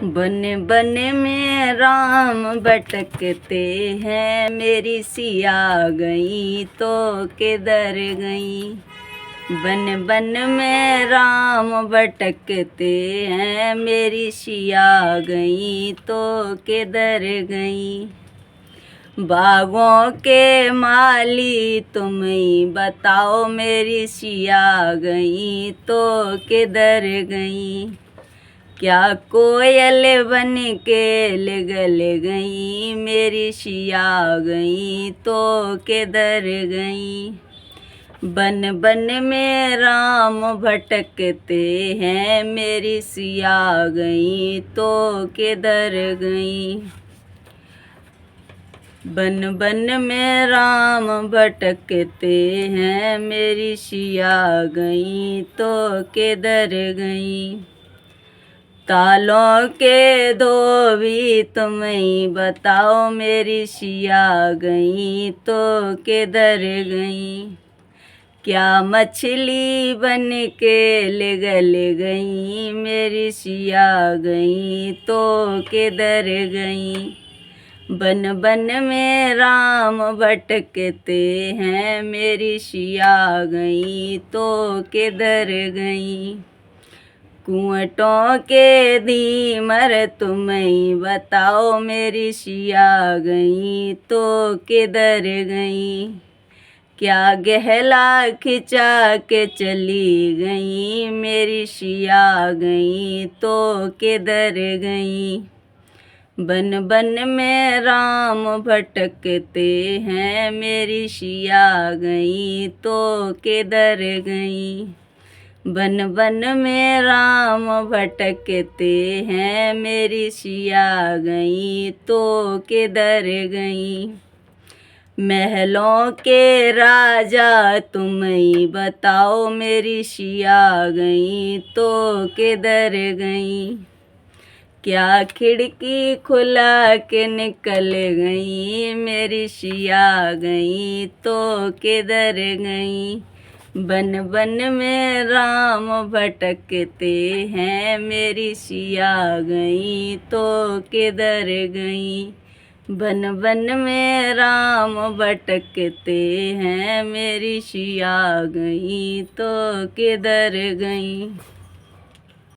बन बन में राम भटकते हैं, मेरी सिया गई तो किधर गई। बन बन में राम भटकते हैं, मेरी सिया गई तो किधर गई। बागों के माली तुम ही बताओ, मेरी सिया गई तो किधर गई। क्या कोयल बन के गल गई, मेरी सिया गई तो किधर गई। बन बन में राम भटकते हैं, मेरी सिया गई तो किधर गई। बन बन में राम भटकते हैं, मेरी सिया गई तो किधर गई। तालों के धोबी तुम ही बताओ, मेरी सिया गई तो किधर गई। क्या मछली बन के गल गई, मेरी सिया गई तो किधर गई। बन बन में राम भटकते हैं, मेरी सिया गई तो किधर गई। कुंवटों के धीमर तुम ही बताओ, मेरी सिया गई तो किधर गई। क्या गहला खिंचा के चली गई, मेरी सिया गई तो किधर गई। बन बन में राम भटकते हैं, मेरी सिया गई तो किधर गई। बन बन में राम भटकते हैं, मेरी सिया गई तो किधर गई। महलों के राजा तुम ही बताओ, मेरी सिया गई तो किधर गई। क्या खिड़की खुला के निकल गई, मेरी सिया गई तो किधर गई। बन बन में राम भटकते हैं, मेरी सिया गई तो किधर गई। बन बन में राम भटकते हैं, मेरी सिया गई तो किधर गई।